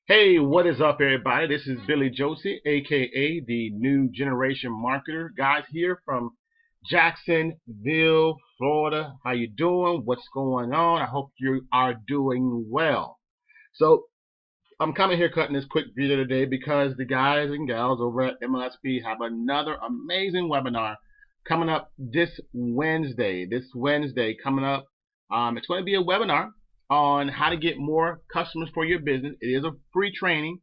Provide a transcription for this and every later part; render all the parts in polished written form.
Hey, what is up, everybody? This is Billy Josie, aka the New Generation Marketer. Guys, here from Jacksonville, Florida. How you doing? What's going on? I hope you are doing well. So, I'm coming here cutting this quick video today because the guys and gals over at MLSP have another amazing webinar coming up this Wednesday. Coming up. It's going to be a webinar on how to get more customers for your business. It is a free training.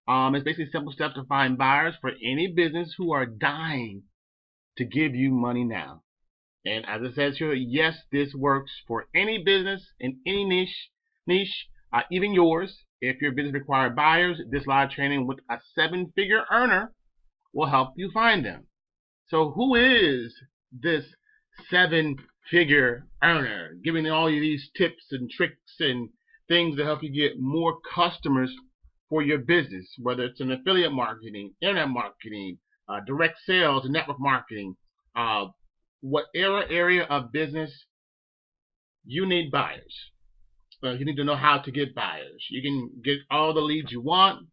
It's basically simple steps to find buyers for any business who are dying to give you money now. And as it says here, yes, this works for any business in any niche, even yours. If your business requires buyers, this live training with a seven-figure earner will help you find them. So who is this seven-figure earner, giving all you these tips and tricks and things to help you get more customers for your business, whether it's in affiliate marketing, internet marketing, direct sales, and network marketing, whatever area of business you need buyers. You need to know how to get buyers. You can get all the leads you want.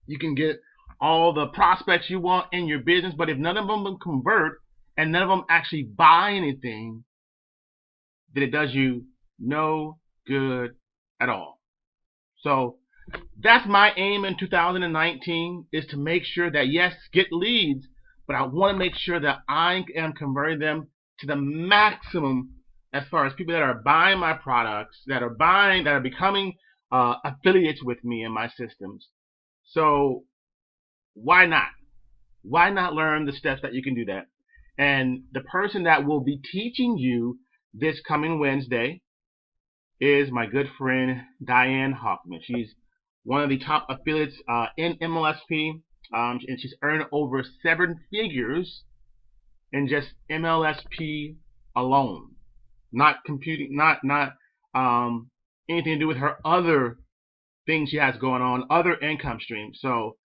You can get all the prospects you want in your business, but if none of them convert and none of them actually buy anything, then it does you no good at all. So that's my aim in 2019, is to make sure that, yes, get leads, but I want to make sure that I am converting them to the maximum as far as people that are buying my products, that are becoming affiliates with me in my systems. So why not? Why not learn the steps that you can do that? And the person that will be teaching you this coming Wednesday is my good friend Diane Hoffman. She's one of the top affiliates in MLSP, and she's earned over 7 figures in just MLSP alone. Not computing, not anything to do with her other things she has going on, other income streams. So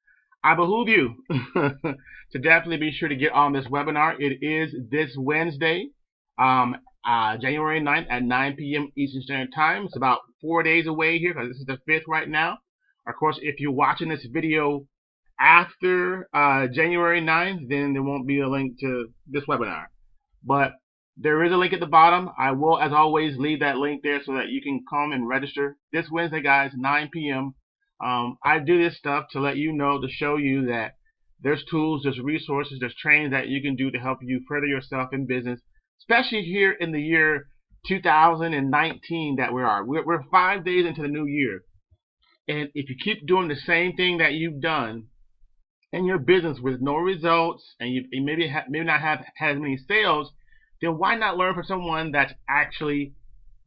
I behoove you to definitely be sure to get on this webinar. It is this Wednesday, January 9th at 9 p.m. Eastern Standard Time. It's about 4 days away here because this is the 5th right now. Of course, if you're watching this video after January 9th, then there won't be a link to this webinar. But there is a link at the bottom. I will, as always, leave that link there so that you can come and register this Wednesday, guys, 9 p.m. I do this stuff to let you know, to show you that there's tools, there's resources, there's training that you can do to help you further yourself in business, especially here in the year 2019 that we are. We're 5 days into the new year. And if you keep doing the same thing that you've done in your business with no results, and you maybe not have as many sales, then why not learn from someone that's actually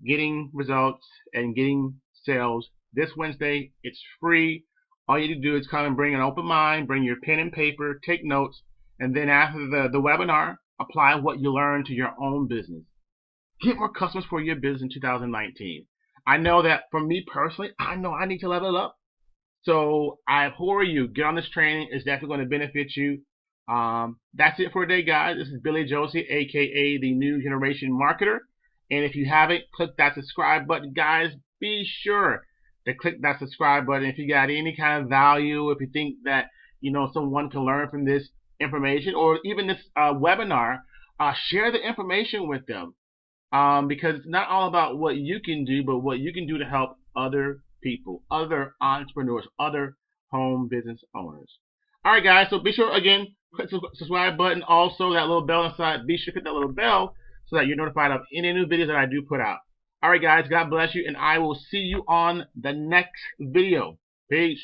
getting results and getting sales? This Wednesday, it's free. All you need to do is come and bring an open mind, bring your pen and paper, take notes, and then after the webinar, apply what you learned to your own business. Get more customers for your business in 2019. I know that for me personally, I know I need to level up. So I implore you, get on this training. It's definitely going to benefit you. That's it for today, guys. This is Billy Josie, aka the New Generation Marketer. And if you haven't, click that subscribe button, guys. Be sure to click that subscribe button if you got any kind of value, if you think that someone can learn from this information or even this webinar. Share the information with them, because it's not all about what you can do, but what you can do to help other people, other entrepreneurs, other home business owners. All right, guys. So be sure, again, click the subscribe button. Also, that little bell inside. Be sure to hit that little bell so that you're notified of any new videos that I do put out. All right, guys. God bless you, and I will see you on the next video. Peace.